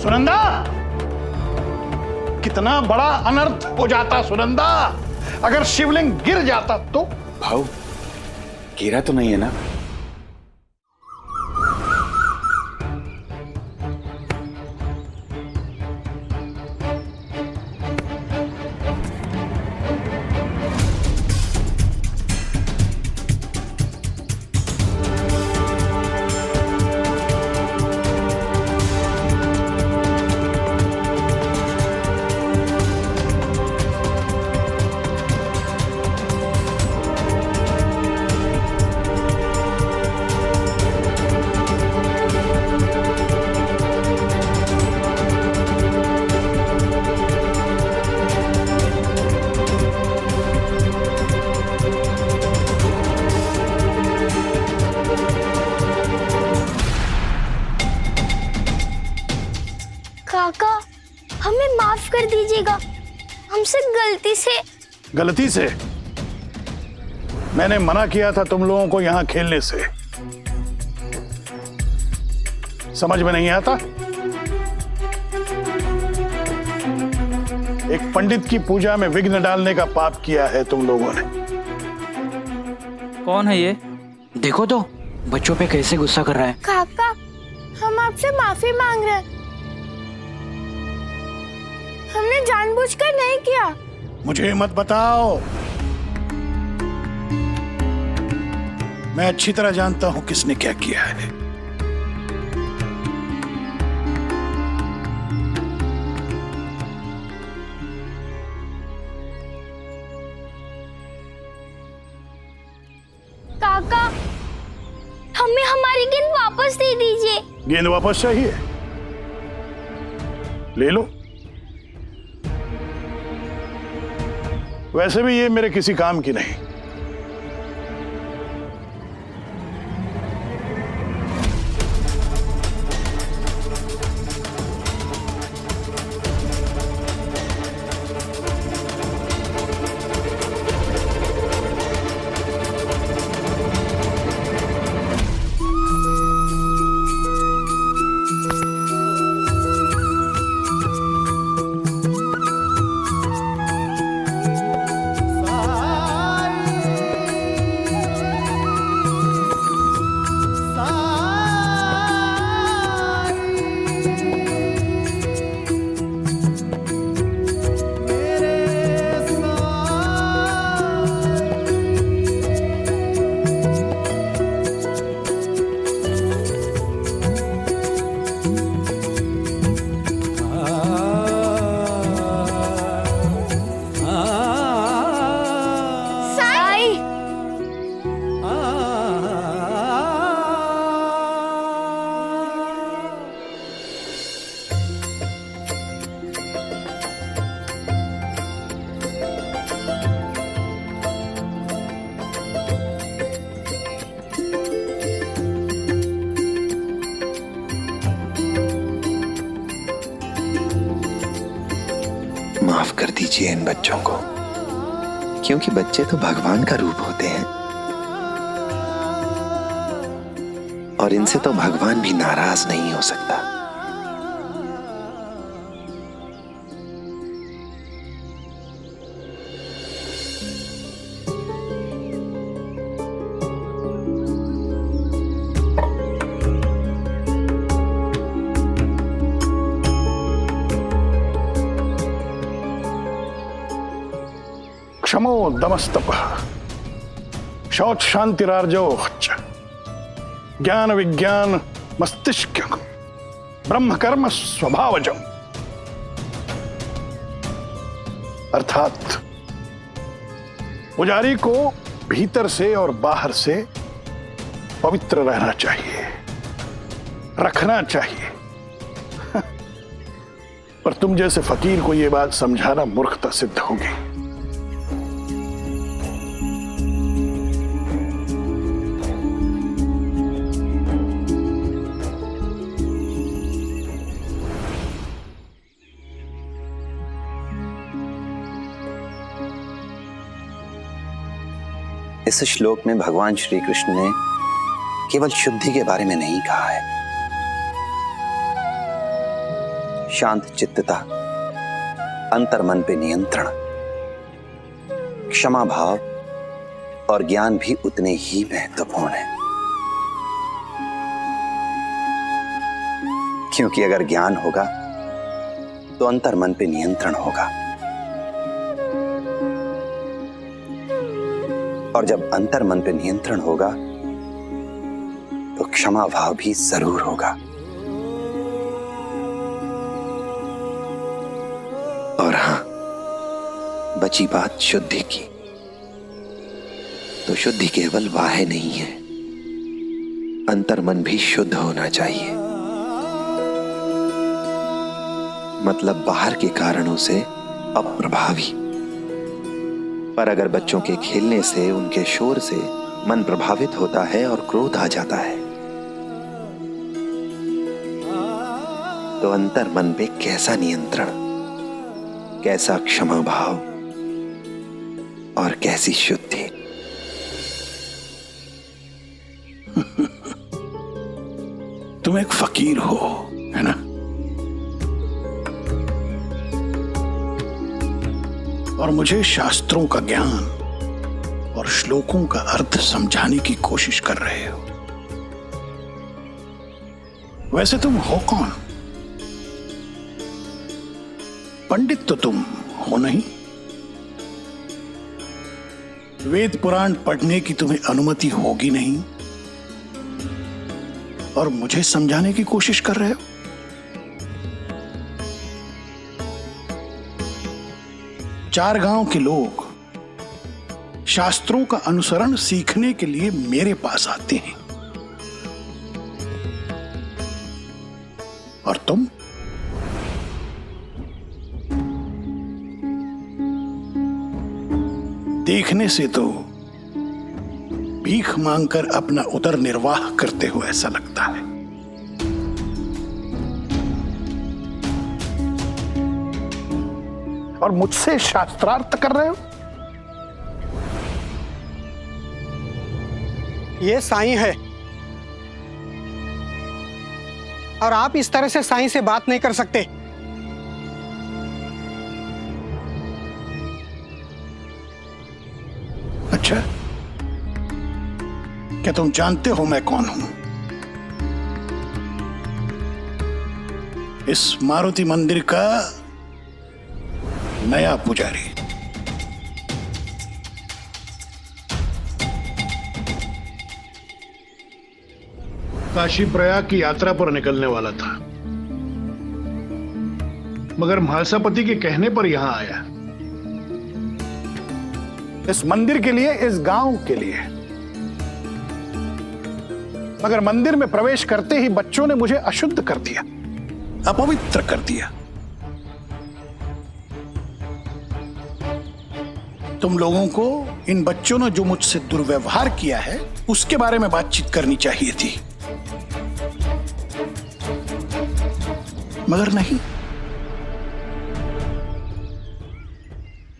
सुनंदा, कितना बड़ा अनर्थ हो जाता सुनंदा अगर शिवलिंग गिर जाता तो। भाऊ, गिरा तो नहीं है ना? काका, हमें माफ कर दीजिएगा, हमसे गलती से। मैंने मना किया था तुम लोगों को यहां खेलने से, समझ में नहीं आता? एक पंडित की पूजा में विघ्न डालने का पाप किया है तुम लोगों ने। कौन है ये? देखो तो बच्चों पे कैसे गुस्सा कर रहा है। काका, हम आपसे माफी मांग रहे हैं, हमने जानबूझकर नहीं किया। मुझे मत बताओ, मैं अच्छी तरह जानता हूं किसने क्या किया है। काका, हमें हमारी गेंद वापस दे दीजिए। गेंद वापस चाहिए? ले लो। वैसे भी ये मेरे किसी काम की नहीं। माफ कर दीजिए इन बच्चों को, क्योंकि बच्चे तो भगवान का रूप होते हैं और इनसे तो भगवान भी नाराज नहीं हो सकता। क्षमो दमस्तपः शौच शांतिरार्जो ज्ञान विज्ञान मस्तिष्क ब्रह्म कर्म स्वभावजम। अर्थात पुजारी को भीतर से और बाहर से पवित्र रहना चाहिए, रखना चाहिए। पर तुम जैसे फकीर को यह बात समझाना मूर्खता सिद्ध होगी। इस श्लोक में भगवान श्री कृष्ण ने केवल शुद्धि के बारे में नहीं कहा है, शांत चित्तता, अंतर्मन पे नियंत्रण, क्षमा भाव और ज्ञान भी उतने ही महत्वपूर्ण है। क्योंकि अगर ज्ञान होगा तो अंतर्मन पे नियंत्रण होगा, और जब अंतर्मन पे नियंत्रण होगा तो क्षमा भाव भी जरूर होगा। और हां, बची बात शुद्धि की, तो शुद्धि केवल बाह्य नहीं है, अंतर्मन भी शुद्ध होना चाहिए। मतलब बाहर के कारणों से अप्रभावी। पर अगर बच्चों के खेलने से, उनके शोर से मन प्रभावित होता है और क्रोध आ जाता है, तो अंतर्मन पे कैसा नियंत्रण, कैसा क्षमा भाव और कैसी शुद्धि। तुम एक फकीर हो, है ना? और मुझे शास्त्रों का ज्ञान और श्लोकों का अर्थ समझाने की कोशिश कर रहे हो। वैसे तुम हो कौन? पंडित तो तुम हो नहीं। वेद पुराण पढ़ने की तुम्हें अनुमति होगी नहीं, और मुझे समझाने की कोशिश कर रहे हो। चार गांव के लोग शास्त्रों का अनुसरण सीखने के लिए मेरे पास आते हैं, और तुम देखने से तो भीख मांगकर अपना उदर निर्वाह करते हो ऐसा लगता है। और मुझसे शास्त्रार्थ कर रहे हो। ये साईं है, और आप इस तरह से साईं से बात नहीं कर सकते। अच्छा, क्या तुम जानते हो मैं कौन हूं? इस मारुति मंदिर का नया पुजारी। काशी प्रयाग की यात्रा पर निकलने वाला था, मगर म्हालसापति के कहने पर यहां आया। इस मंदिर के लिए, इस गांव के लिए। मगर मंदिर में प्रवेश करते ही बच्चों ने मुझे अशुद्ध कर दिया, अपवित्र कर दिया। तुम लोगों को इन बच्चों ने जो मुझसे दुर्व्यवहार किया है उसके बारे में बातचीत करनी चाहिए थी, मगर नहीं।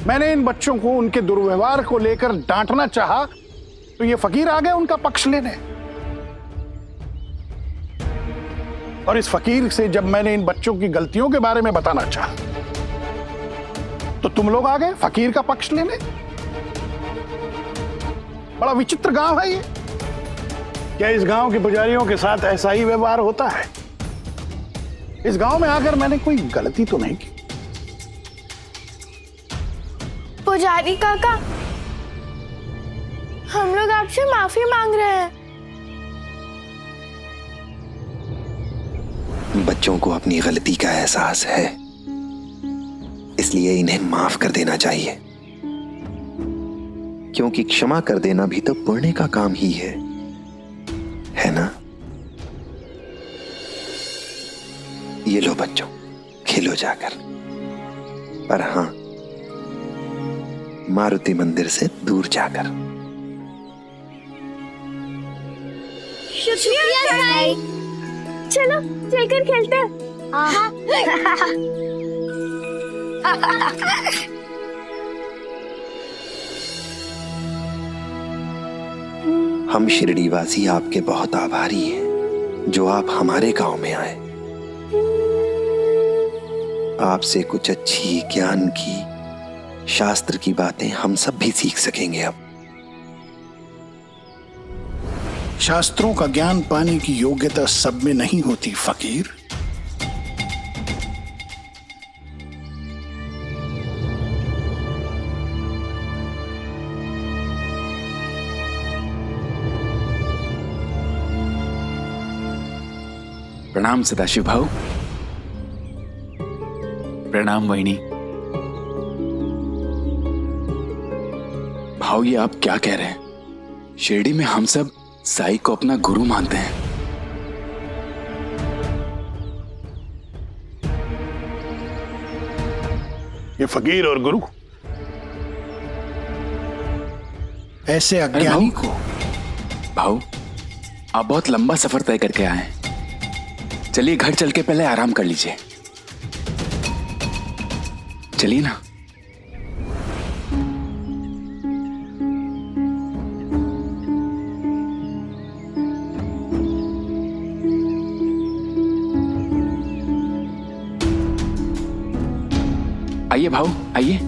मैंने इन बच्चों को उनके दुर्व्यवहार को लेकर डांटना चाहा तो ये फकीर आ गए उनका पक्ष लेने। और इस फकीर से जब मैंने इन बच्चों की गलतियों के बारे में बताना चाहा तो तुम लोग आ गए फकीर का पक्ष लेने। बड़ा विचित्र गांव है ये। क्या इस गांव के पुजारियों के साथ ऐसा ही व्यवहार होता है? इस गांव में आकर मैंने कोई गलती तो नहीं की। पुजारी काका, हम लोग आपसे माफी मांग रहे हैं। बच्चों को अपनी गलती का एहसास है, इसलिए इन्हें माफ कर देना चाहिए, क्योंकि क्षमा कर देना भी तो पुण्य का काम ही है ना? ये लो बच्चों, खेलो जाकर, पर हां, मारुति मंदिर से दूर जाकर। शुक्रिया साईं। चलो चलकर खेलते हैं। हम शिरडीवासी आपके बहुत आभारी हैं जो आप हमारे गांव में आए। आपसे कुछ अच्छी ज्ञान की, शास्त्र की बातें हम सब भी सीख सकेंगे। अब शास्त्रों का ज्ञान पाने की योग्यता सब में नहीं होती फकीर। प्रणाम सदाशिव भाऊ। प्रणाम वहिनी। भाऊ ये आप क्या कह रहे हैं? शिरडी में हम सब साई को अपना गुरु मानते हैं। ये फकीर और गुरु ऐसे अरे अज्ञानी को। भाऊ आप बहुत लंबा सफर तय करके आए हैं, चलिए घर चल के पहले आराम कर लीजिए। चलिए ना। आइए भाऊ आइए।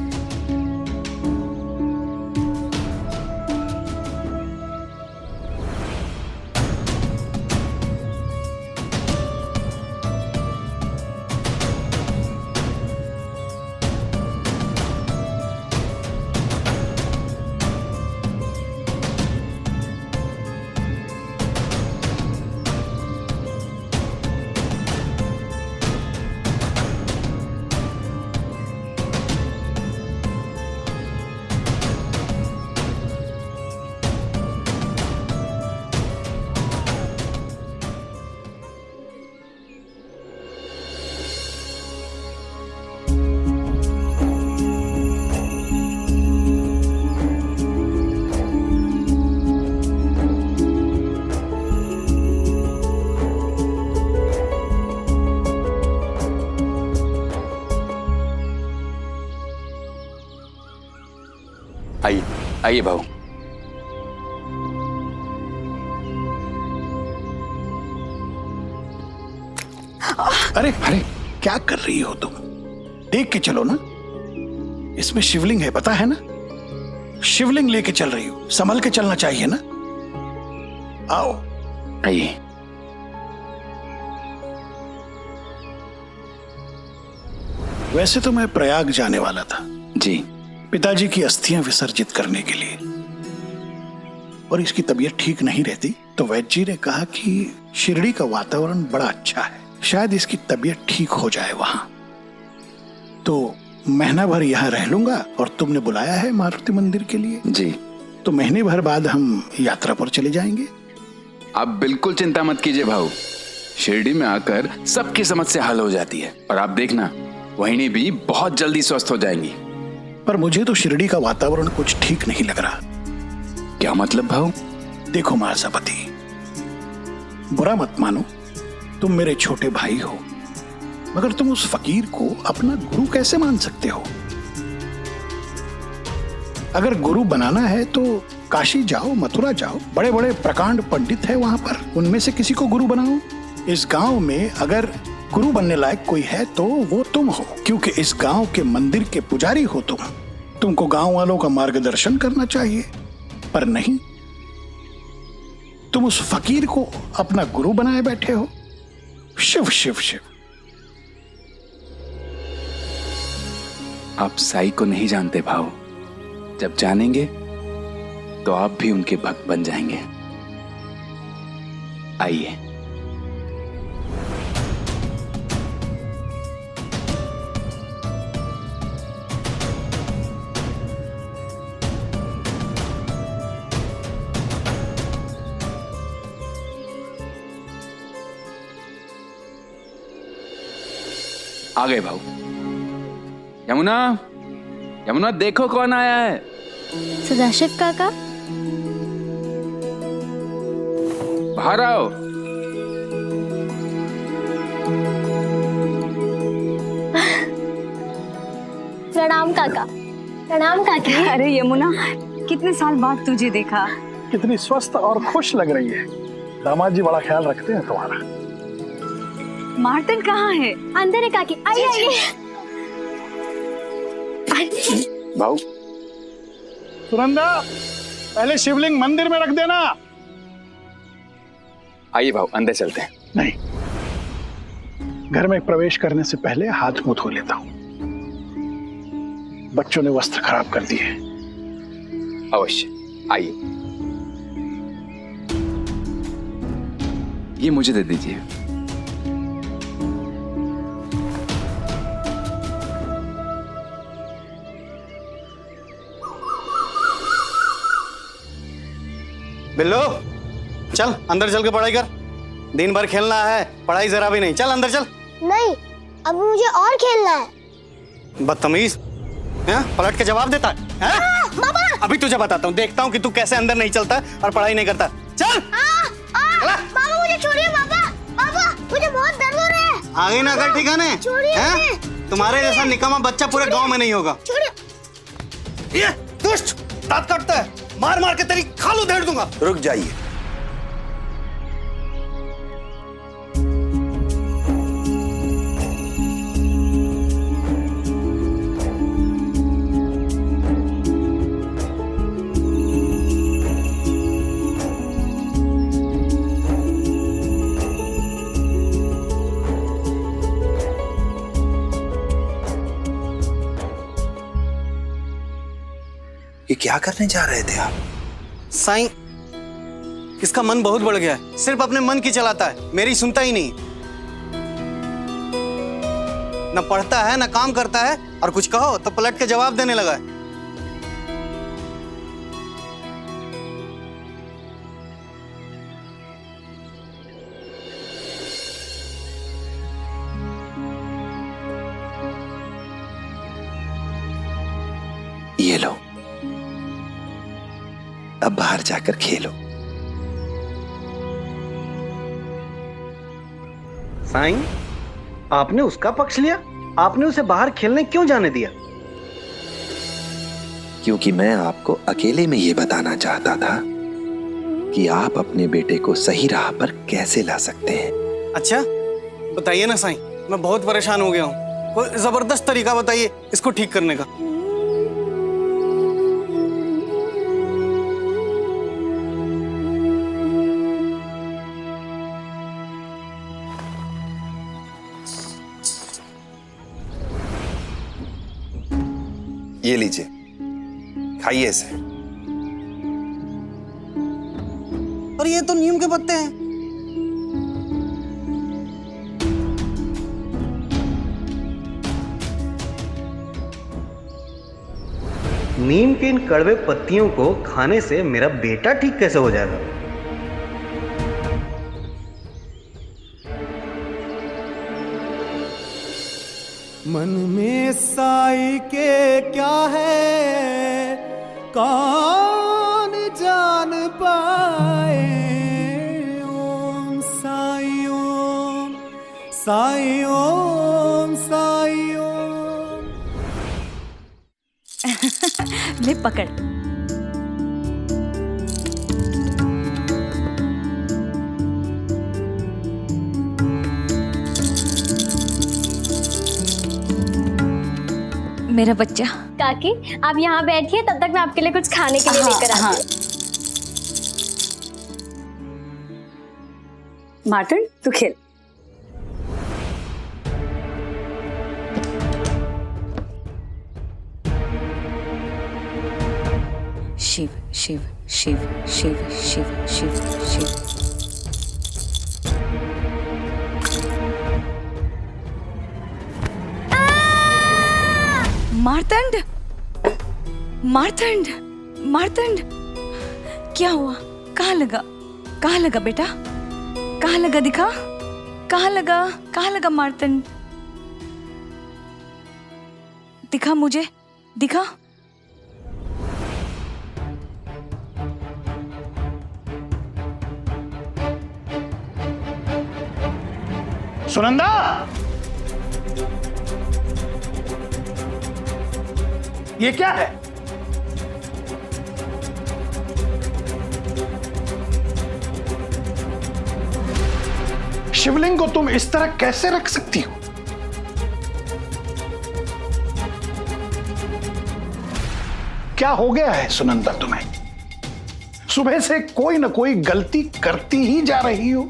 आइए आइए भाऊ। अरे अरे क्या कर रही हो तुम? देख के चलो ना, इसमें शिवलिंग है, पता है ना? शिवलिंग लेके चल रही हो, संभल के चलना चाहिए ना। आओ आइए। वैसे तो मैं प्रयाग जाने वाला था जी। पिताजी की अस्थियां विसर्जित करने के लिए, और इसकी तबीयत ठीक नहीं रहती तो वैद्य जी ने कहा कि शिरडी का वातावरण बड़ा अच्छा है, शायद इसकी तबीयत ठीक हो जाए वहां। तो महीना भर यहाँ रह लूंगा, और तुमने बुलाया है मारुति मंदिर के लिए जी। तो महीने भर बाद हम यात्रा पर चले जाएंगे। आप बिल्कुल चिंता मत कीजिए भाऊ, शिरडी में आकर सबकी समस्या हल हो जाती है, और आप देखना वहिनी भी बहुत जल्दी स्वस्थ हो जाएंगी। पर मुझे तो शिरडी का वातावरण कुछ ठीक नहीं लग रहा। क्या मतलब भाऊ? देखो महासपति, बुरा मत मानो, तुम मेरे छोटे भाई हो, मगर तुम उस फकीर को अपना गुरु कैसे मान सकते हो? अगर गुरु बनाना है तो काशी जाओ, मथुरा जाओ, बड़े बड़े प्रकांड पंडित है वहां पर, उनमें से किसी को गुरु बनाओ। इस गांव में अगर गुरु बनने लायक कोई है तो वो तुम हो, क्योंकि इस गांव के मंदिर के पुजारी हो तुम। तुमको गांव वालों का मार्गदर्शन करना चाहिए, पर नहीं, तुम उस फकीर को अपना गुरु बनाए बैठे हो। शिव शिव शिव। आप साई को नहीं जानते भाऊ, जब जानेंगे तो आप भी उनके भक्त बन जाएंगे। आइए। आ गए भाऊ। यमुना, यमुना देखो कौन आया है। सदाशिव काका। बाहर आओ। प्रणाम काका। प्रणाम काकी। अरे यमुना, कितने साल बाद तुझे देखा। कितनी स्वस्थ और खुश लग रही है। दामाद जी बड़ा ख्याल रखते हैं तुम्हारा। मार्तन कहाँ है? अंदर है काकी, आइए आइए। भाऊ सुनंदा, पहले शिवलिंग मंदिर में रख देना। आइए भाऊ, अंदर चलते हैं। नहीं, घर में प्रवेश करने से पहले हाथ मुंह धो लेता हूं। बच्चों ने वस्त्र खराब कर दिए। अवश्य, आइए। ये मुझे दे दीजिए। बिल्लो, चल अंदर चल के पढ़ाई कर। दिन भर खेलना है, पढ़ाई जरा भी नहीं। चल अंदर चल। नहीं, अब मुझे और खेलना है। बदतमीज, पलट के जवाब देता है। बाबा, अभी तुझे बताता हूँ, देखता हूँ कि तू कैसे अंदर नहीं चलता और पढ़ाई नहीं करता। चल। बाबा मुझे छोड़िए। बाबा, बाबा मुझे बहुत दर्द हो रहा है। आगे ना कर ठिकाने। छोड़िए। तुम्हारे जैसा निकम्मा बच्चा पूरे गांव में नहीं होगा। छोड़िए। ये दुष्ट दांत काटता है, मार मार के तेरी खाल उधेड़ दूंगा। रुक जाइए। ये क्या करने जा रहे थे आप? साईं, इसका मन बहुत बढ़ गया है, सिर्फ अपने मन की चलाता है, मेरी सुनता ही नहीं। न पढ़ता है न काम करता है, और कुछ कहो तो पलट के जवाब देने लगा है। ये लो, अब बाहर जाकर खेलो। साईं, आपने उसका पक्ष लिया? आपने उसे बाहर खेलने क्यों जाने दिया? क्योंकि मैं आपको अकेले में ये बताना चाहता था कि आप अपने बेटे को सही राह पर कैसे ला सकते हैं। अच्छा, बताइए ना साईं, मैं बहुत परेशान हो गया हूँ। कोई जबरदस्त तरीका बताइए इसको ठीक करने का। ये लीजिए, खाइए इसे। और ये तो नीम के पत्ते हैं। नीम के इन कड़वे पत्तियों को खाने से मेरा बेटा ठीक कैसे हो जाएगा? मन में साई के क्या है कौन जान पाए। ओम साई ओम, साई ओम, साई ओम। ले पकड़। मेरा बच्चा। काकी, आप यहाँ बैठिए, तब तक मैं आपके लिए कुछ खाने के लिए लेकर आती हूँ। मार्तंड, तू खेल। शिव शिव शिव शिव शिव शिव शिव। मार्तंड, मार्तंड, मार्तंड, क्या हुआ? कहाँ लगा? कहाँ लगा बेटा? कहाँ लगा? दिखा, कहाँ लगा? कहाँ लगा मार्तंड? दिखा मुझे, दिखा। सुनंदा, ये क्या है? शिवलिंग को तुम इस तरह कैसे रख सकती हो? क्या हो गया है सुनंदा तुम्हें? सुबह से कोई ना कोई गलती करती ही जा रही हो।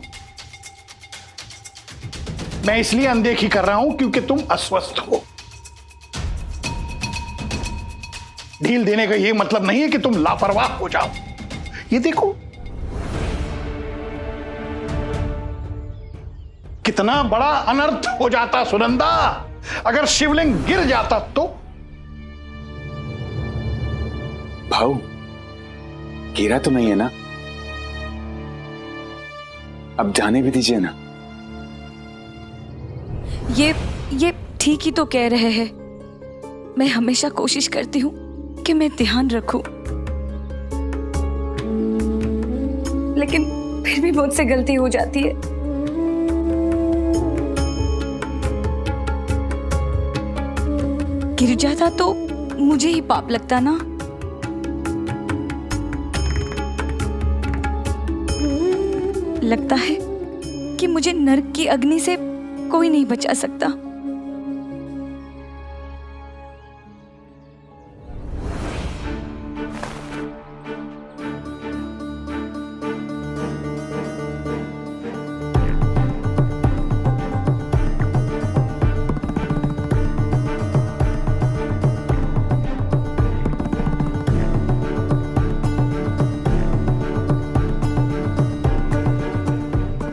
मैं इसलिए अनदेखी कर रहा हूं क्योंकि तुम अस्वस्थ हो। ढील देने का यह मतलब नहीं है कि तुम लापरवाह हो जाओ। ये देखो कितना बड़ा अनर्थ हो जाता सुनंदा अगर शिवलिंग गिर जाता तो। भाऊ, गिरा तो नहीं है ना? अब जाने भी दीजिए ना। ये ठीक ही तो कह रहे हैं। मैं हमेशा कोशिश करती हूँ कि मैं ध्यान रखूं, लेकिन फिर भी मुझसे गलती हो जाती है। गिर जाता तो मुझे ही पाप लगता ना। लगता है कि मुझे नरक की अग्नि से कोई नहीं बचा सकता।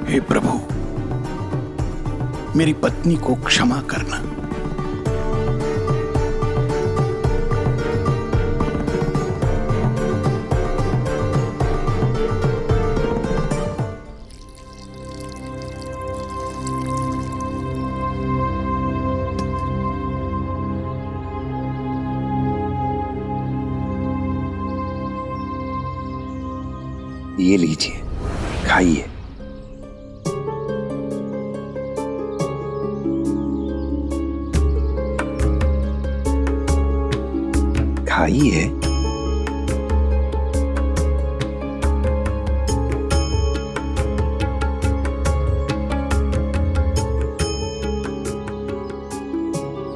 हे प्रभु, मेरी पत्नी को क्षमा करना। ये लीजिए, खाइए। खाइए।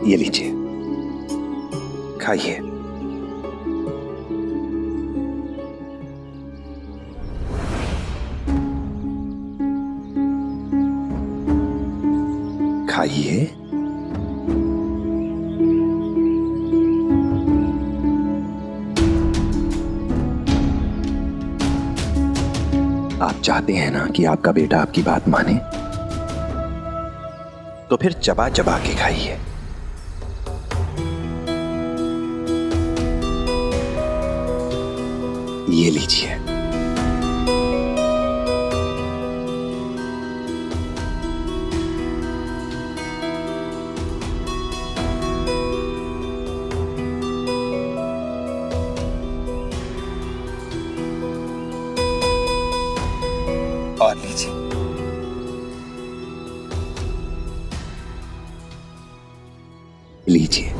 ये लीजिए, खाइए। खाइए। आप चाहते हैं ना कि आपका बेटा आपकी बात माने, तो फिर चबा चबा के खाइए। ये लीजिए। और लीजिए। लीजिए।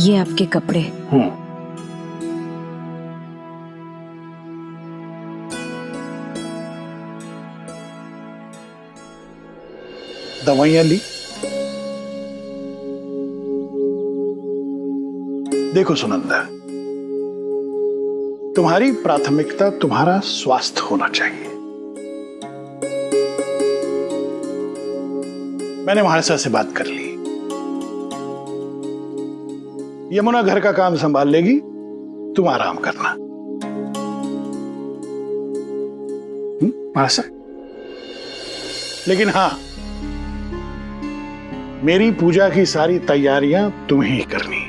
ये आपके कपड़े। दवाइयां ली? देखो सुनंदा, तुम्हारी प्राथमिकता तुम्हारा स्वास्थ्य होना चाहिए। मैंने महाराजा से बात कर ली, यमुना घर का काम संभाल लेगी, तुम आराम करना। मासा, लेकिन हाँ, मेरी पूजा की सारी तैयारियां तुम्हें ही करनी,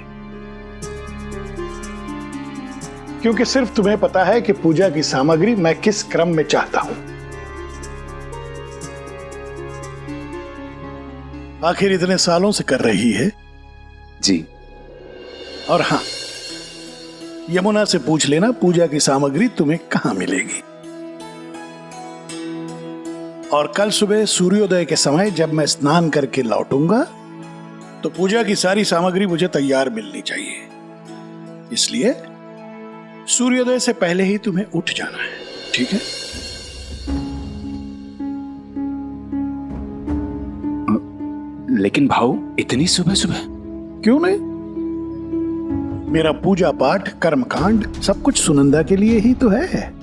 क्योंकि सिर्फ तुम्हें पता है कि पूजा की सामग्री मैं किस क्रम में चाहता हूं। आखिर इतने सालों से कर रही है जी। और हाँ, यमुना से पूछ लेना पूजा की सामग्री तुम्हें कहां मिलेगी। और कल सुबह सूर्योदय के समय जब मैं स्नान करके लौटूंगा तो पूजा की सारी सामग्री मुझे तैयार मिलनी चाहिए। इसलिए सूर्योदय से पहले ही तुम्हें उठ जाना है, ठीक है? लेकिन भाऊ, इतनी सुबह सुबह क्यों नहीं? मेरा पूजा पाठ कर्मकांड सब कुछ सुनंदा के लिए ही तो है।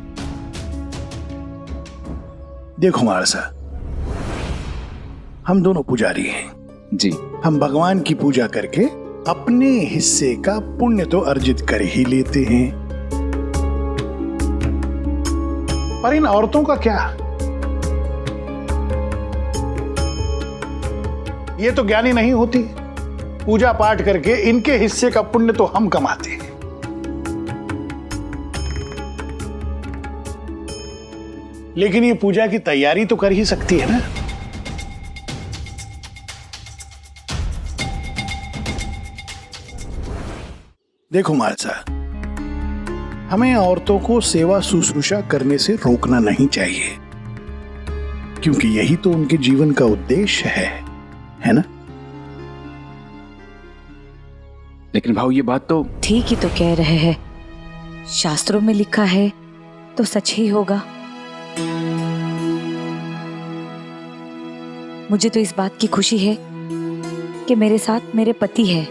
देखो मारसा, हम दोनों पुजारी हैं जी। हम भगवान की पूजा करके अपने हिस्से का पुण्य तो अर्जित कर ही लेते हैं, पर इन औरतों का क्या? ये तो ज्ञानी नहीं होती। पूजा पाठ करके इनके हिस्से का पुण्य तो हम कमाते हैं। लेकिन ये पूजा की तैयारी तो कर ही सकती है ना। देखो मालसा, हमें औरतों को सेवा शुश्रूषा करने से रोकना नहीं चाहिए, क्योंकि यही तो उनके जीवन का उद्देश्य है ना? लेकिन भाऊ, ये बात तो ठीक ही तो कह रहे हैं। शास्त्रों में लिखा है तो सच ही होगा। मुझे तो इस बात की खुशी है कि मेरे साथ मेरे पति है,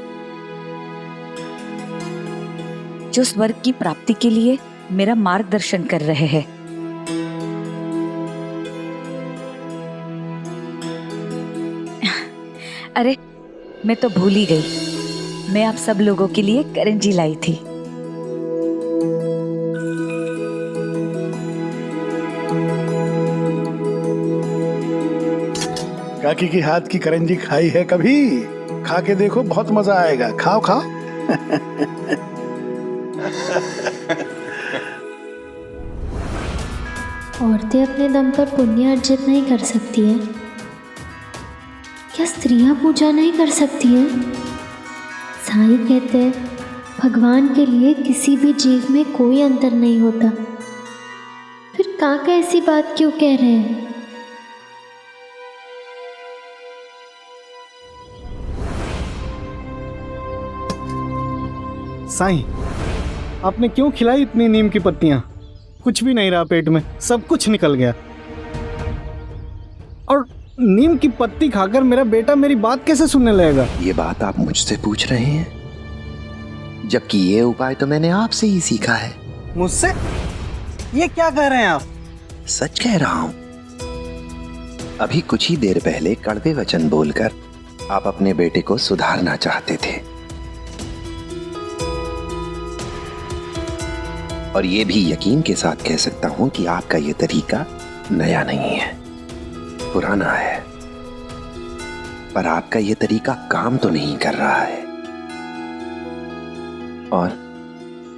जो स्वर्ग की प्राप्ति के लिए मेरा मार्गदर्शन कर रहे हैं। अरे, मैं तो भूल ही गई, मैं आप सब लोगों के लिए करंजी लाई थी। काकी की हाथ की करंजी खाई है कभी? खा के देखो, बहुत मजा आएगा। खाओ खाओ। औरतें अपने दम पर पुण्य अर्जित नहीं कर सकती हैं? क्या स्त्रियां पूजा नहीं कर सकती हैं? साईं कहते हैं भगवान के लिए किसी भी जीव में कोई अंतर नहीं होता। फिर काका ऐसी बात क्यों कह रहे हैं? साईं, आपने क्यों खिलाई इतनी नीम की पत्तियां? कुछ भी नहीं रहा पेट में, सब कुछ निकल गया। और नीम की पत्ती खाकर मेरा बेटा मेरी बात कैसे सुनने लगेगा? ये बात आप मुझसे पूछ रहे हैं, जबकि ये उपाय तो मैंने आपसे ही सीखा है। मुझसे? ये क्या कह रहे हैं आप? सच कह रहा हूं। अभी कुछ ही देर पहले कड़वे वचन बोलकर आप अपने बेटे को सुधारना चाहते थे, और ये भी यकीन के साथ कह सकता हूं कि आपका ये तरीका नया नहीं है, पुराना है। पर आपका ये तरीका काम तो नहीं कर रहा है,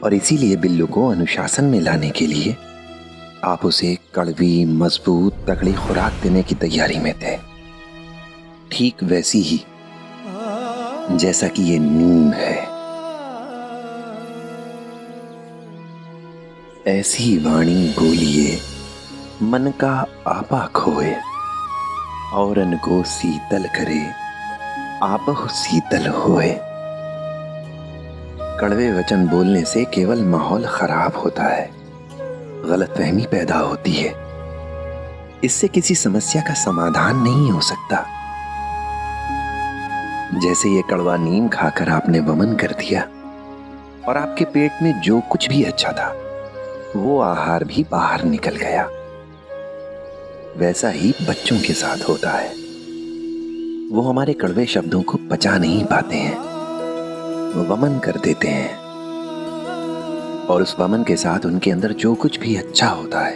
और इसीलिए बिल्लू को अनुशासन में लाने के लिए आप उसे कड़वी, मजबूत, तगड़ी खुराक देने की तैयारी में थे। ठीक वैसी ही जैसा कि ये नीम है। ऐसी वाणी बोलिए मन का आपा खोए, औरन को शीतल करे आपहु शीतल होए। कड़वे वचन बोलने से केवल माहौल खराब होता है, गलतफहमी पैदा होती है। इससे किसी समस्या का समाधान नहीं हो सकता। जैसे ये कड़वा नीम खाकर आपने वमन कर दिया और आपके पेट में जो कुछ भी अच्छा था वो आहार भी बाहर निकल गया, वैसा ही बच्चों के साथ होता है। वो हमारे कड़वे शब्दों को पचा नहीं पाते हैं, वो वमन कर देते हैं, और उस वमन के साथ उनके अंदर जो कुछ भी अच्छा होता है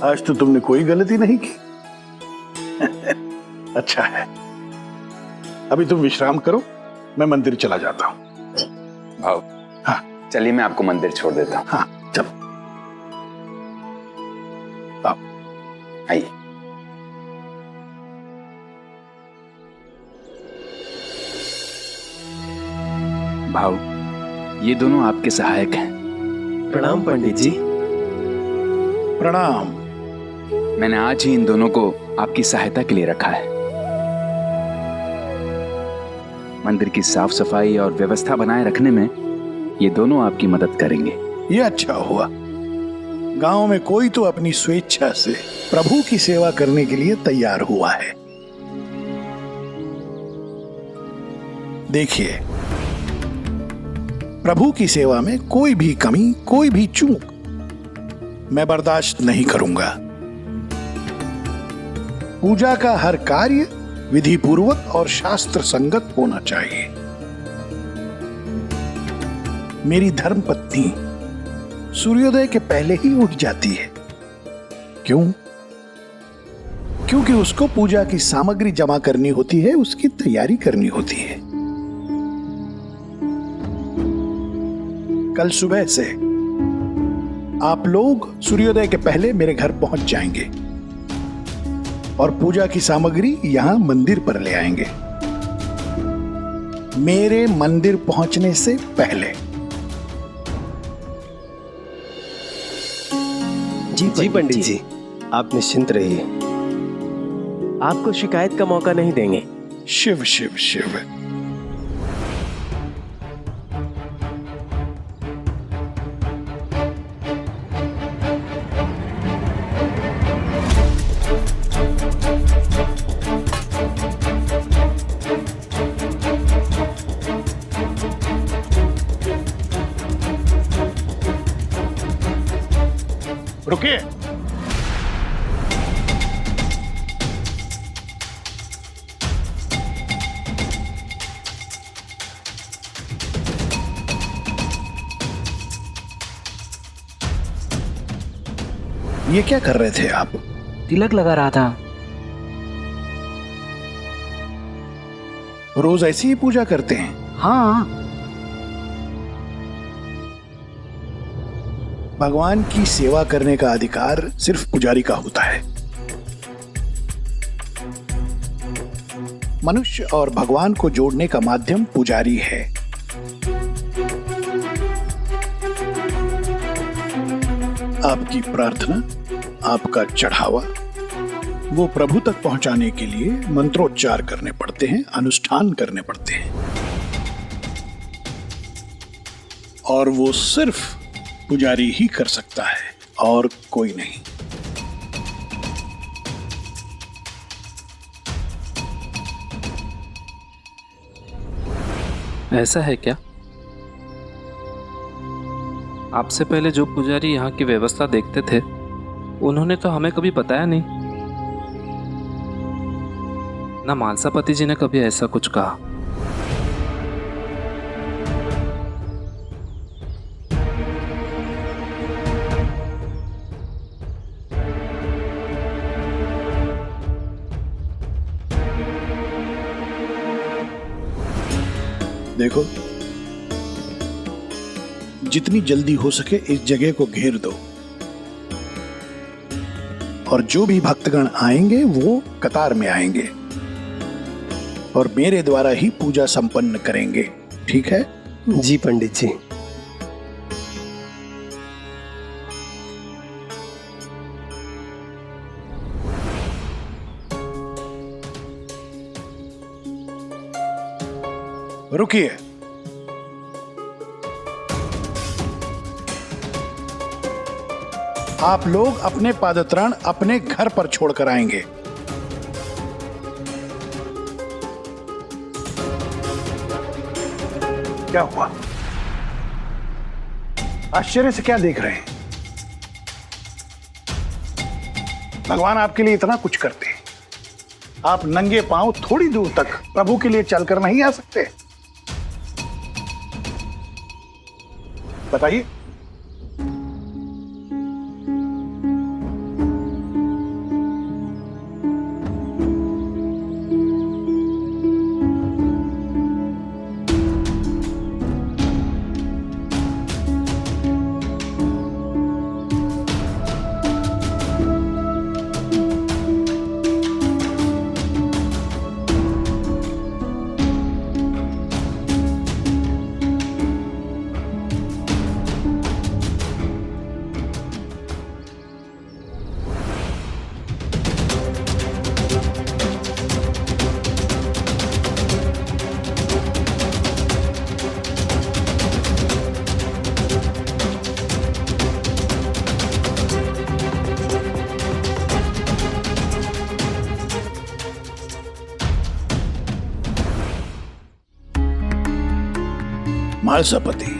आज तो तुमने कोई गलती नहीं की। अच्छा है, अभी तुम विश्राम करो, मैं मंदिर चला जाता हूँ। भाव, हाँ चलिए मैं आपको मंदिर छोड़ देता हूँ। हाँ चलो आओ। आइए। भाव, ये दोनों आपके सहायक हैं। प्रणाम पंडित जी। प्रणाम। मैंने आज ही इन दोनों को आपकी सहायता के लिए रखा है। मंदिर की साफ सफाई और व्यवस्था बनाए रखने में ये दोनों आपकी मदद करेंगे। ये अच्छा हुआ, गांव में कोई तो अपनी स्वेच्छा से प्रभु की सेवा करने के लिए तैयार हुआ है। देखिए, प्रभु की सेवा में कोई भी कमी, कोई भी चूक मैं बर्दाश्त नहीं करूंगा। पूजा का हर कार्य विधि पूर्वक और शास्त्र संगत होना चाहिए। मेरी धर्मपत्नी सूर्योदय के पहले ही उठ जाती है। क्यों? क्योंकि उसको पूजा की सामग्री जमा करनी होती है, उसकी तैयारी करनी होती है। कल सुबह से आप लोग सूर्योदय के पहले मेरे घर पहुंच जाएंगे और पूजा की सामग्री यहां मंदिर पर ले आएंगे। मेरे मंदिर पहुंचने से पहले। जी पंडित जी, आप निश्चिंत रहिए, आपको शिकायत का मौका नहीं देंगे। शिव शिव शिव। रुकिए। ये क्या कर रहे थे आप? तिलक लगा रहा था। रोज ऐसी ही पूजा करते हैं? हाँ, भगवान की सेवा करने का अधिकार सिर्फ पुजारी का होता है। मनुष्य और भगवान को जोड़ने का माध्यम पुजारी है। आपकी प्रार्थना, आपका चढ़ावा, वो प्रभु तक पहुंचाने के लिए मंत्रोच्चार करने पड़ते हैं, अनुष्ठान करने पड़ते हैं, और वो सिर्फ पुजारी ही कर सकता है और कोई नहीं। ऐसा है क्या? आपसे पहले जो पुजारी यहाँ की व्यवस्था देखते थे, उन्होंने तो हमें कभी बताया नहीं। ना मानसापति जी ने कभी ऐसा कुछ कहा। देखो, जितनी जल्दी हो सके इस जगह को घेर दो, और जो भी भक्तगण आएंगे वो कतार में आएंगे और मेरे द्वारा ही पूजा संपन्न करेंगे। ठीक है? जी पंडित जी। रुकिए। आप लोग अपने पादत्राण अपने घर पर छोड़कर आएंगे। क्या हुआ? आश्चर्य से क्या देख रहे हैं? भगवान आपके लिए इतना कुछ करते हैं, आप नंगे पांव थोड़ी दूर तक प्रभु के लिए चलकर नहीं आ सकते? बताइए। मालसापति,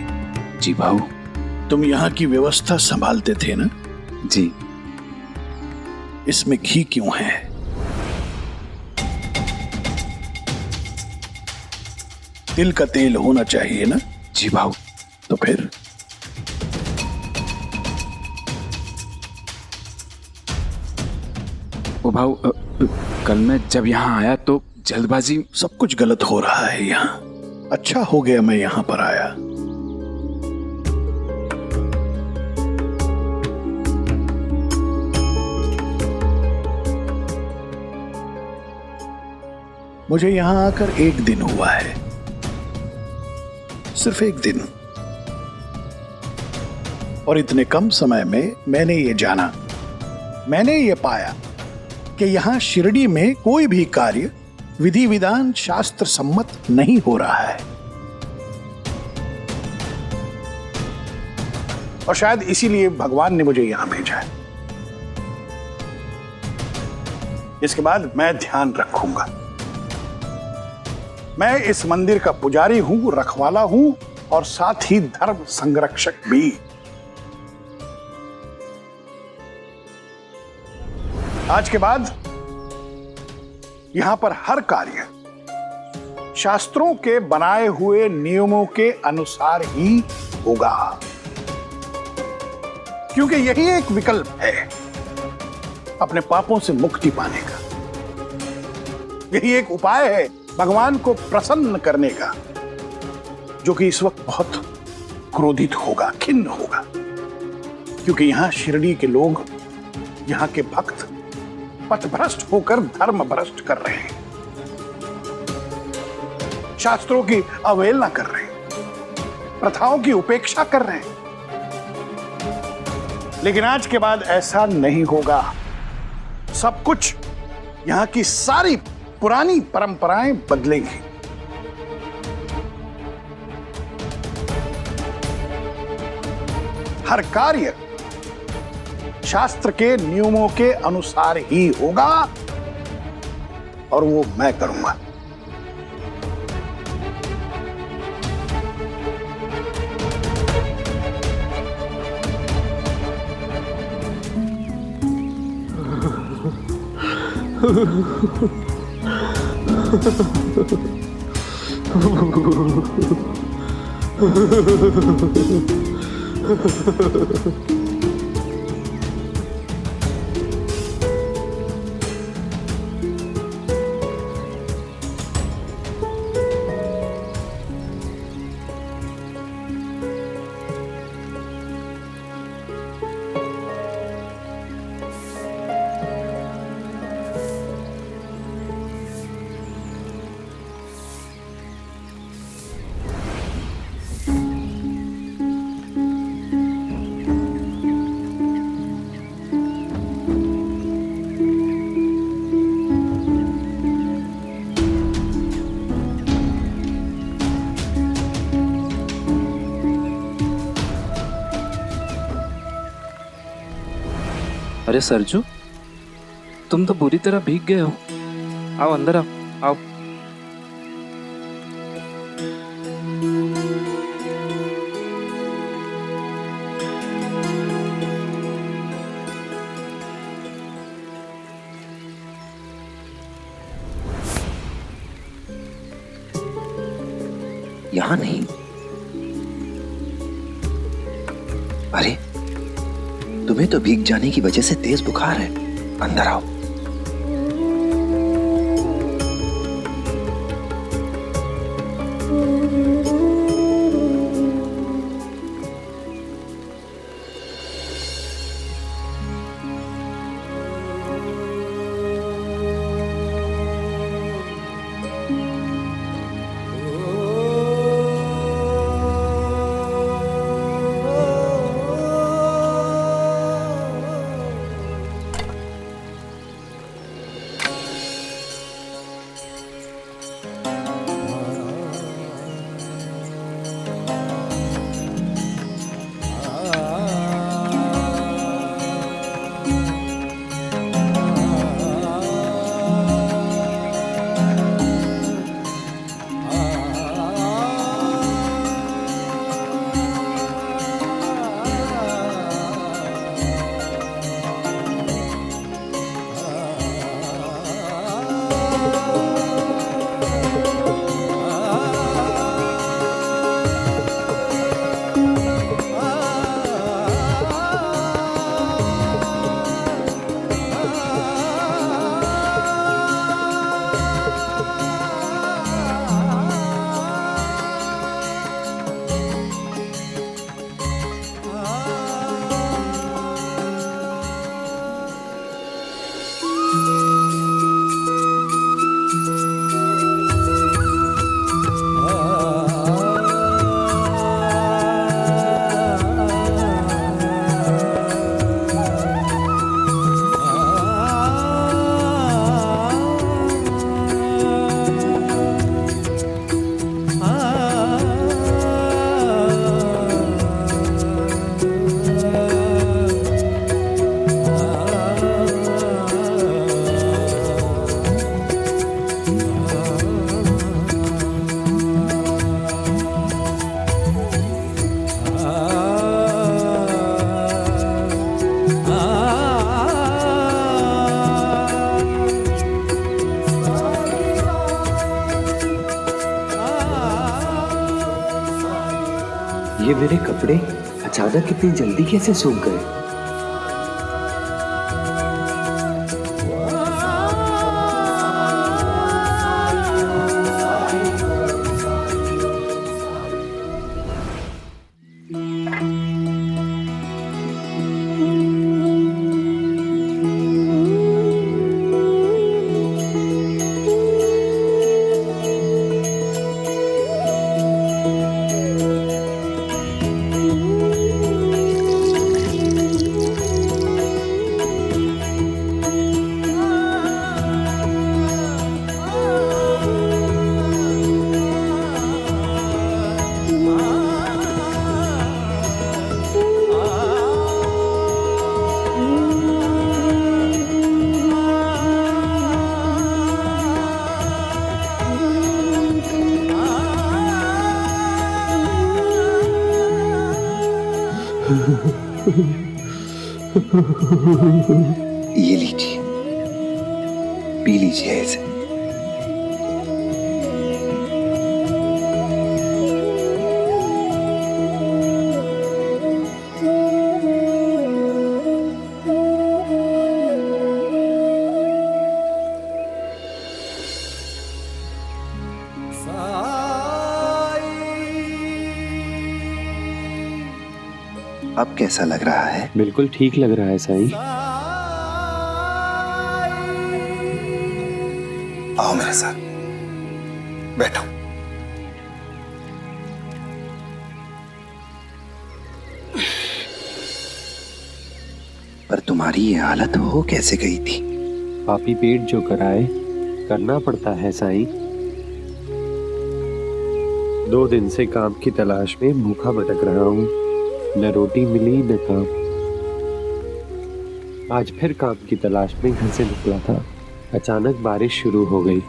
जी भाऊ। तुम यहाँ की व्यवस्था संभालते थे ना? जी। इसमें घी क्यों है? तिल का तेल होना चाहिए ना? जी भाऊ। तो फिर ओ भाऊ, कल मैं जब यहाँ आया तो जल्दबाजी। सब कुछ गलत हो रहा है यहाँ। अच्छा हो गया मैं यहाँ पर आया। मुझे यहाँ आकर 1 दिन हुआ है, सिर्फ 1 दिन, और इतने कम समय में मैंने ये जाना, मैंने ये पाया कि यहाँ शिरडी में कोई भी कार्य विधि विधान शास्त्र सम्मत नहीं हो रहा है। और शायद इसीलिए भगवान ने मुझे यहां भेजा है। इसके बाद मैं ध्यान रखूंगा। मैं इस मंदिर का पुजारी हूं, रखवाला हूं और साथ ही धर्म संरक्षक भी। आज के बाद यहां पर हर कार्य शास्त्रों के बनाए हुए नियमों के अनुसार ही होगा, क्योंकि यही एक विकल्प है अपने पापों से मुक्ति पाने का। यही एक उपाय है भगवान को प्रसन्न करने का, जो कि इस वक्त बहुत क्रोधित होगा, खिन्न होगा, क्योंकि यहां शिरडी के लोग, यहां के भक्त पथभ्रष्ट होकर धर्म भ्रष्ट कर रहे हैं, शास्त्रों की अवहेलना कर रहे हैं, प्रथाओं की उपेक्षा कर रहे हैं। लेकिन आज के बाद ऐसा नहीं होगा। सब कुछ, यहां की सारी पुरानी परंपराएं बदलेंगी। हर कार्य शास्त्र के नियमों के अनुसार ही होगा और वो मैं करूंगा। अरे सरजू, तुम तो बुरी तरह भीग गए हो। आओ अंदर आओ, आओ। यहां नहीं। अरे, तुम्हें तो भीग जाने की वजह से तेज बुखार है। अंदर आओ। ये मेरे कपड़े अचानक इतनी जल्दी कैसे सूख गए? ये लीजिए, पी लीजिए इसे। अब कैसा लग रहा है? बिल्कुल ठीक लग रहा है साईं। आओ मेरे साथ, बैठो। पर तुम्हारी ये हालत हो कैसे गई थी? पापी पेट जो कराए करना पड़ता है साईं। 2 दिन से काम की तलाश में भूखा भटक रहा हूँ, न रोटी मिली न काम। आज फिर काम की तलाश में घर से निकला था, अचानक बारिश शुरू हो गई।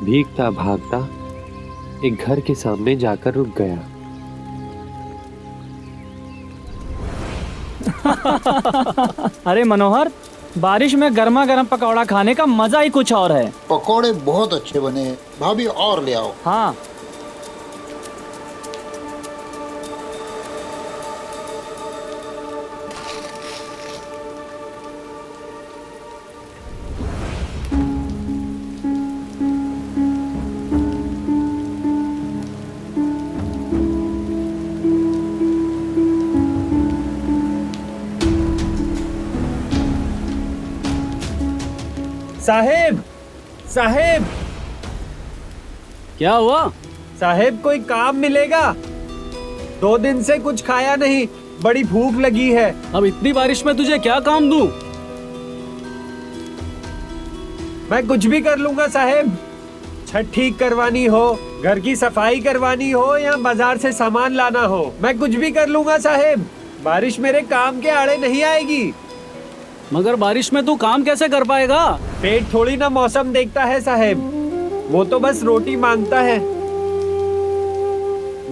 भीगता भागता एक घर के सामने जाकर रुक गया। अरे मनोहर, बारिश में गर्मा गर्म पकौड़ा खाने का मजा ही कुछ और है। पकौड़े बहुत अच्छे बने, भाभी और ले आओ। हाँ। साहेब, साहेब, क्या हुआ? साहेब कोई काम मिलेगा? 2 दिन से कुछ खाया नहीं, बड़ी भूख लगी है। अब इतनी बारिश में तुझे क्या काम दूं? मैं कुछ भी कर लूंगा साहेब। छत ठीक करवानी हो, घर की सफाई करवानी हो या बाजार से सामान लाना हो, मैं कुछ भी कर लूंगा साहेब। बारिश मेरे काम के आड़े नहीं आएगी। मगर बारिश में तू काम कैसे कर पाएगा? पेट थोड़ी ना मौसम देखता है साहेब, वो तो बस रोटी मांगता है।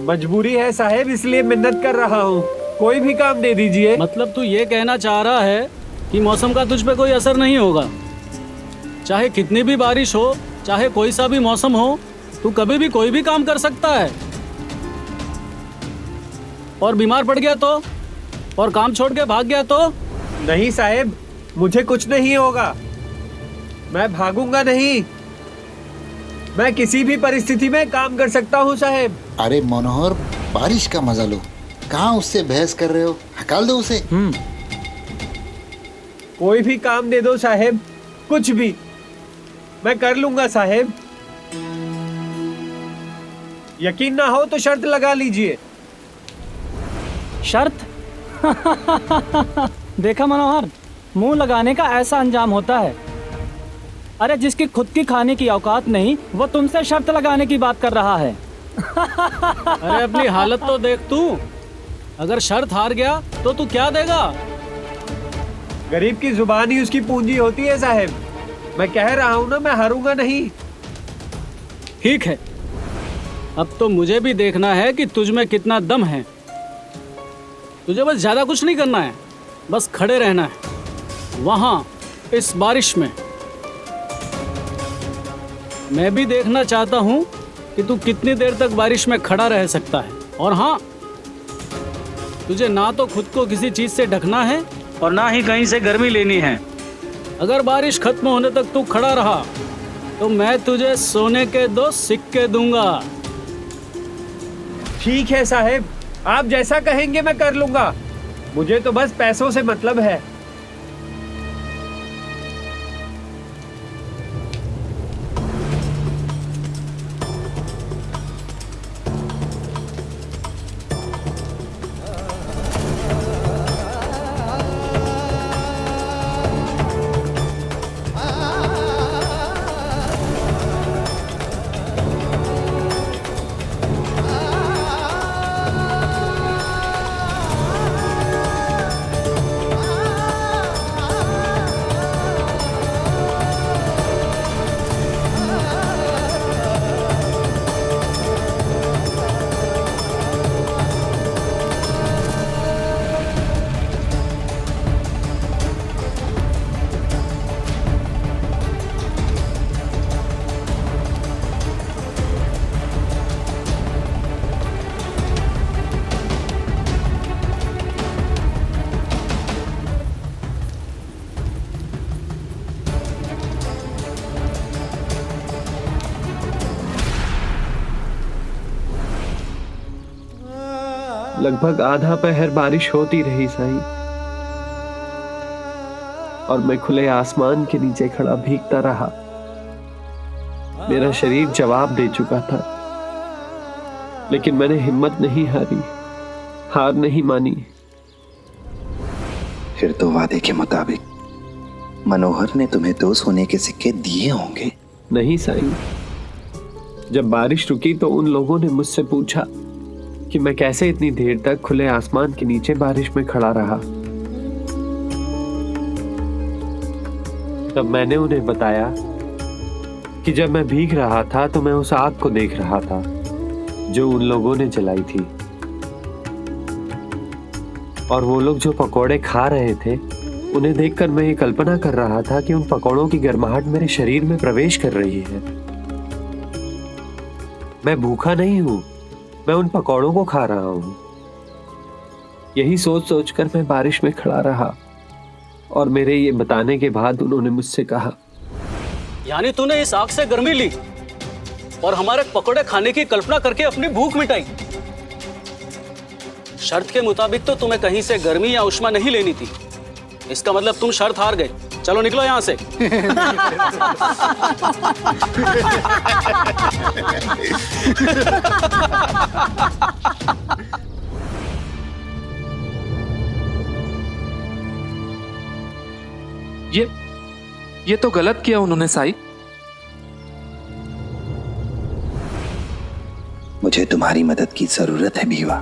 मजबूरी है साहेब, इसलिए मिन्नत कर रहा हूँ, कोई भी काम दे दीजिए। मतलब तू ये कहना चाह रहा है कि मौसम का तुझ पे कोई असर नहीं होगा? चाहे कितनी भी बारिश हो, चाहे कोई सा भी मौसम हो, तू कभी भी कोई भी काम कर सकता है। और बीमार पड़ गया तो? और काम छोड़ के भाग गया तो? नहीं साहेब, मुझे कुछ नहीं होगा, मैं भागूंगा नहीं। मैं किसी भी परिस्थिति में काम कर सकता हूँ साहेब। अरे मनोहर, बारिश का मजा लो, कहाँ उससे बहस कर रहे हो? हकाल दो उसे। कोई भी काम दे दो साहेब, कुछ भी, मैं कर लूंगा साहेब। यकीन ना हो तो शर्त लगा लीजिए। शर्त? देखा मनोहर, मुंह लगाने का ऐसा अंजाम होता है। अरे जिसकी खुद की खाने की औकात नहीं, वो तुमसे शर्त लगाने की बात कर रहा है। अरे अपनी हालत तो देख तू, अगर शर्त हार गया तो तू क्या देगा? गरीब की जुबान ही उसकी पूंजी होती है साहब। मैं कह रहा हूँ ना, मैं हारूंगा नहीं। ठीक है, अब तो मुझे भी देखना है कि तुझ में कितना दम है। तुझे बस ज्यादा कुछ नहीं करना है, बस खड़े रहना है वहां इस बारिश में। मैं भी देखना चाहता हूं कि तू कितनी देर तक बारिश में खड़ा रह सकता है। और हाँ, तुझे ना तो खुद को किसी चीज से ढकना है और ना ही कहीं से गर्मी लेनी है। अगर बारिश खत्म होने तक तू खड़ा रहा तो मैं तुझे सोने के 2 सिक्के दूंगा। ठीक है साहेब, आप जैसा कहेंगे मैं कर लूंगा। मुझे तो बस पैसों से मतलब है। लगभग आधा पहर बारिश होती रही साईं, और मैं खुले आसमान के नीचे खड़ा भीगता रहा। मेरा शरीर जवाब दे चुका था, लेकिन मैंने हिम्मत नहीं हारी, हार नहीं मानी। फिर तो वादे के मुताबिक मनोहर ने तुम्हें 2 सोने के सिक्के दिए होंगे। नहीं साईं, जब बारिश रुकी तो उन लोगों ने मुझसे पूछा कि मैं कैसे इतनी देर तक खुले आसमान के नीचे बारिश में खड़ा रहा। तब मैंने उन्हें बताया कि जब मैं भीग रहा था तो मैं उस आग को देख रहा था जो उन लोगों ने जलाई थी, और वो लोग जो पकौड़े खा रहे थे उन्हें देखकर मैं ये कल्पना कर रहा था कि उन पकौड़ों की गर्माहट मेरे शरीर में प्रवेश कर रही है। मैं भूखा नहीं हूं, मैं उन पकौड़ों को खा रहा हूं। यही सोच सोचकर मैं बारिश में खड़ा रहा, और मेरे ये बताने के बाद उन्होंने मुझसे कहा, यानी तूने इस आग से गर्मी ली और हमारे पकौड़े खाने की कल्पना करके अपनी भूख मिटाई। शर्त के मुताबिक तो तुम्हें कहीं से गर्मी या उष्मा नहीं लेनी थी। इसका मतलब तुम शर्त हार गए। चलो निकलो यहां से। ये तो गलत किया उन्होंने साईं। मुझे तुम्हारी मदद की जरूरत है भीवा।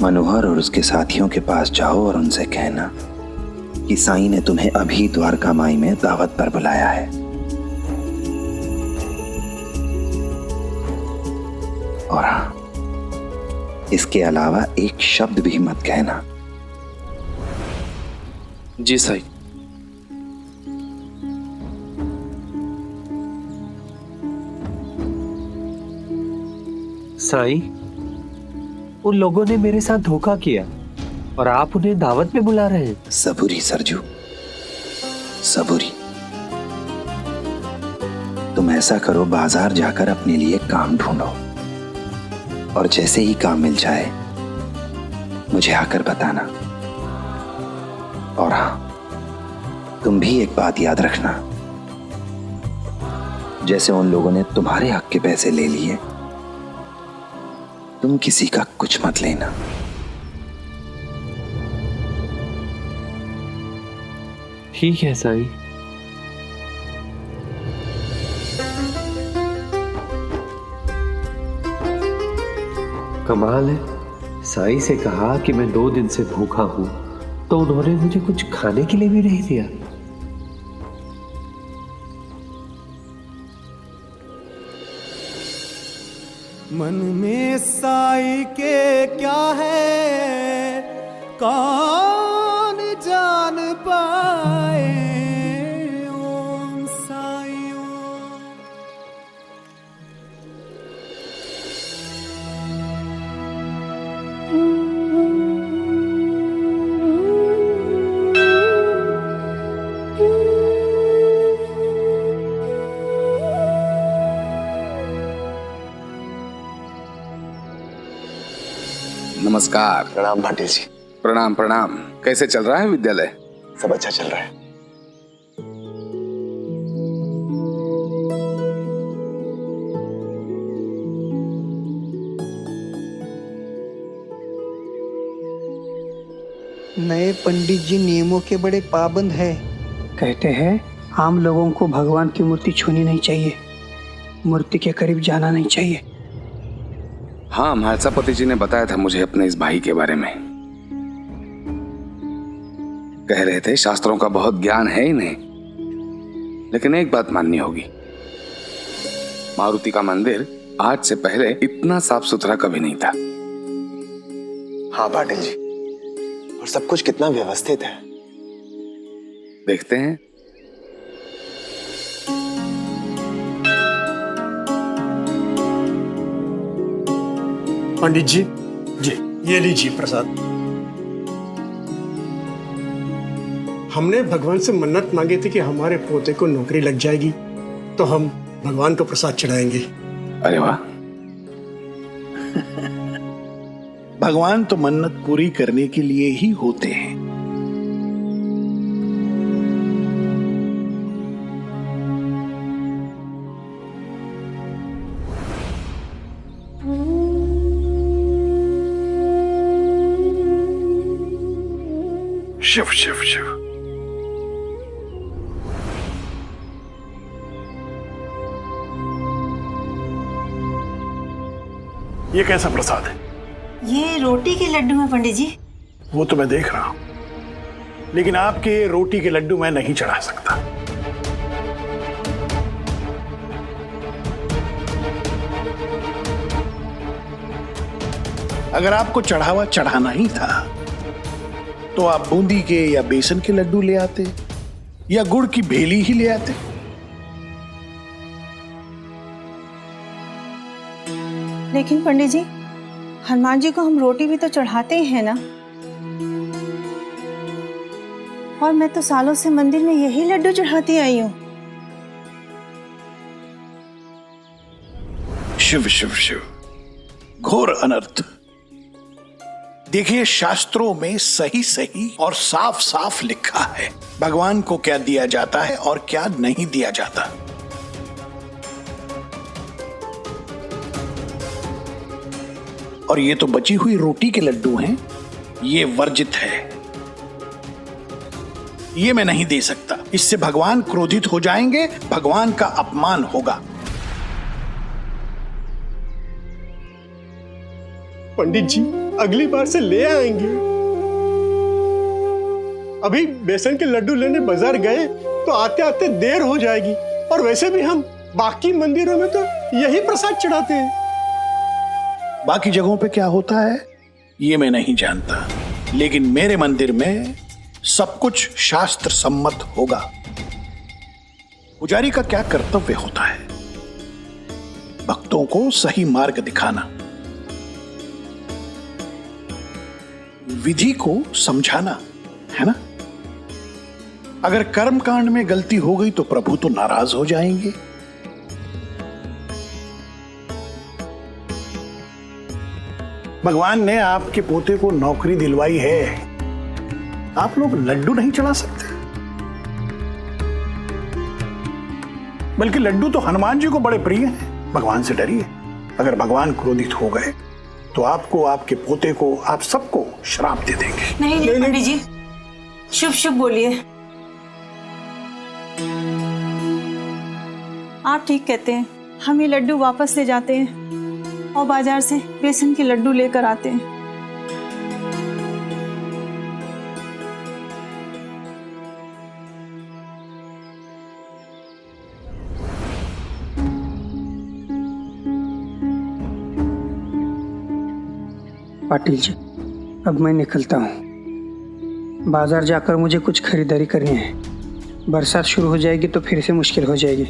मनोहर और उसके साथियों के पास जाओ और उनसे कहना कि साईं ने तुम्हें अभी द्वारका माई में दावत पर बुलाया है। और हाँ, इसके अलावा एक शब्द भी मत कहना। जी साईं। साईं, उन लोगों ने मेरे साथ धोखा किया और आप उन्हें दावत में बुला रहे हैं। सबूरी सरजू, सबूरी। तुम ऐसा करो, बाजार जाकर अपने लिए काम ढूंढो, और जैसे ही काम मिल जाए मुझे आकर बताना। और हाँ, तुम भी एक बात याद रखना, जैसे उन लोगों ने तुम्हारे हक के पैसे ले लिए, तुम किसी का कुछ मत लेना। ठीक है साईं। कमाल है, साईं से कहा कि मैं 2 दिन से भूखा हूं, तो उन्होंने मुझे कुछ खाने के लिए भी नहीं दिया। मन में साई के क्या है कौन जान पाए। ओम साई ओम। नमस्कार। प्रणाम पाटिल जी। प्रणाम प्रणाम। कैसे चल रहा है विद्यालय? सब अच्छा चल रहा है। नए पंडित जी नियमों के बड़े पाबंद है। कहते हैं आम लोगों को भगवान की मूर्ति छूनी नहीं चाहिए, मूर्ति के करीब जाना नहीं चाहिए। हाँ, महासापति जी ने बताया था मुझे अपने इस भाई के बारे में। कह रहे थे शास्त्रों का बहुत ज्ञान है इन्हें, लेकिन एक बात माननी होगी, मारुति का मंदिर आज से पहले इतना साफ सुथरा कभी नहीं था। हाँ पाटिल जी, और सब कुछ कितना व्यवस्थित है। देखते हैं। पंडित जी, ये लीजिए प्रसाद। हमने भगवान से मन्नत मांगी थी कि हमारे पोते को नौकरी लग जाएगी तो हम भगवान को प्रसाद चढ़ाएंगे। अरे वाह। भगवान तो मन्नत पूरी करने के लिए ही होते हैं। शिव शिव शिव। ये कैसा प्रसाद है? ये रोटी के लड्डू हैं पंडित जी। वो तो मैं देख रहा हूं, लेकिन आपके रोटी के लड्डू मैं नहीं चढ़ा सकता। अगर आपको चढ़ावा चढ़ाना ही था तो आप बूंदी के या बेसन के लड्डू ले आते या गुड़ की भेली ही ले आते। लेकिन पंडित जी, हनुमान जी को हम रोटी भी तो चढ़ाते ही हैं ना, और मैं तो सालों से मंदिर में यही लड्डू चढ़ाती आई हूँ। शिव शिव शिव, घोर अनर्थ। देखिए, शास्त्रों में सही सही और साफ साफ लिखा है भगवान को क्या दिया जाता है और क्या नहीं दिया जाता। और ये तो बची हुई रोटी के लड्डू हैं, ये वर्जित है, ये मैं नहीं दे सकता। इससे भगवान क्रोधित हो जाएंगे, भगवान का अपमान होगा। पंडित जी, अगली बार से ले आएंगे। अभी बेसन के लड्डू लेने बाजार गए तो आते आते देर हो जाएगी, और वैसे भी हम बाकी मंदिरों में तो यही प्रसाद चढ़ाते हैं। बाकी जगहों पे क्या होता है ये मैं नहीं जानता, लेकिन मेरे मंदिर में सब कुछ शास्त्र सम्मत होगा। पुजारी का क्या कर्तव्य होता है? भक्तों को सही मार्ग दिखाना, विधि को समझाना, है ना? अगर कर्म कांड में गलती हो गई तो प्रभु तो नाराज हो जाएंगे। भगवान ने आपके पोते को नौकरी दिलवाई है, आप लोग लड्डू नहीं चढ़ा सकते? बल्कि लड्डू तो हनुमान जी को बड़े प्रिय हैं। भगवान से डरिए, अगर भगवान क्रोधित हो गए तो आपको, आपके पोते को, आप सबको श्राप दे देंगे। नहीं पंडित जी, शुभ शुभ बोलिए। आप ठीक कहते हैं, हम ये लड्डू वापस ले जाते हैं और बाजार से बेसन के लड्डू लेकर आते हैं। पाटिल जी, अब मैं निकलता हूँ। बाजार जाकर मुझे कुछ खरीदारी करनी है। बरसात शुरू हो जाएगी तो फिर से मुश्किल हो जाएगी।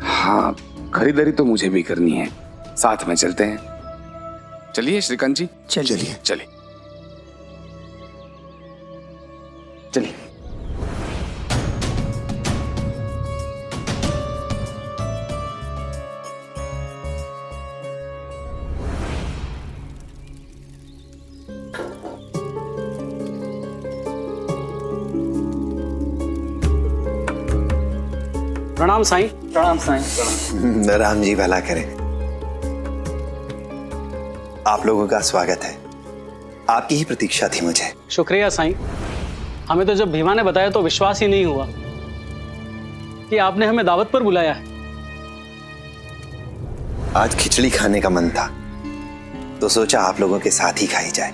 हाँ, खरीदारी तो मुझे भी करनी है, साथ में चलते हैं। चलिए श्रीकांत जी। चलिए चलिए चलिए। प्रणाम साईं। प्रणाम साईं। राम जी भला करे। आप लोगों का स्वागत है। आपकी ही प्रतीक्षा थी मुझे। शुक्रिया साईं। हमें तो जब भीमा ने बताया तो विश्वास ही नहीं हुआ कि आपने हमें दावत पर बुलाया है। आज खिचड़ी खाने का मन था तो सोचा आप लोगों के साथ ही खाई जाए।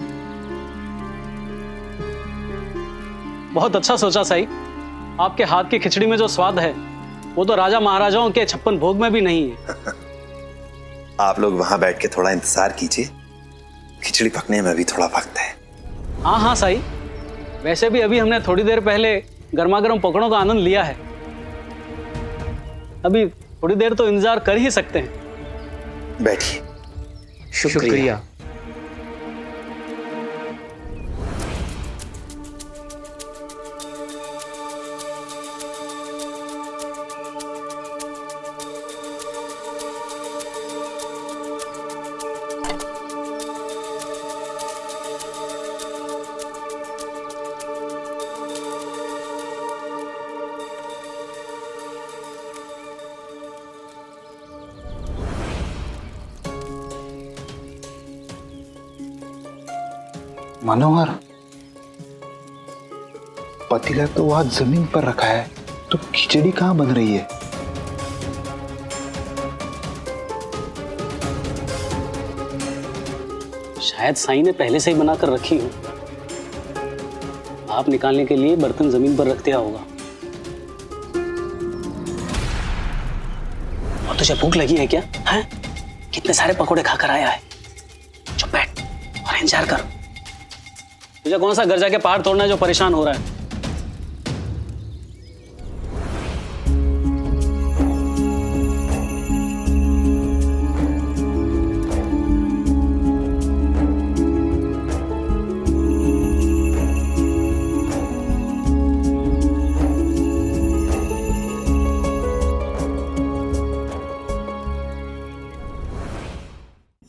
बहुत अच्छा सोचा साईं। आपके हाथ की खिचड़ी में जो स्वाद है वो तो राजा महाराजाओं के 56 भोग में भी नहीं है। आप लोग वहां बैठ के थोड़ा इंतजार कीजिए, खिचड़ी पकने में भी थोड़ा वक्त है। हाँ हाँ साईं, वैसे भी अभी हमने थोड़ी देर पहले गर्मा गर्म पकौड़ों का आनंद लिया है। अभी थोड़ी देर तो इंतजार कर ही सकते हैं। बैठिए। शुक्रिया। मनोहर, पतीला तो वहां जमीन पर रखा है, तो खिचड़ी कहां बन रही है? शायद साईं ने पहले से ही बनाकर रखी हो। भाप निकालने के लिए बर्तन जमीन पर रख दिया होगा। और तुझे भूख लगी है क्या? हैं? कितने सारे पकोड़े खाकर आया है। चुप बैठ और इंतजार कर। तुझे कौन सा घर जाके पहाड़ तोड़ना है जो परेशान हो रहा है?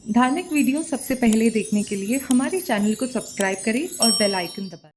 धार्मिक वीडियो सबसे पहले देखने के लिए हमारे चैनल को सब्सक्राइब करें और बेल आइकन दबाएं।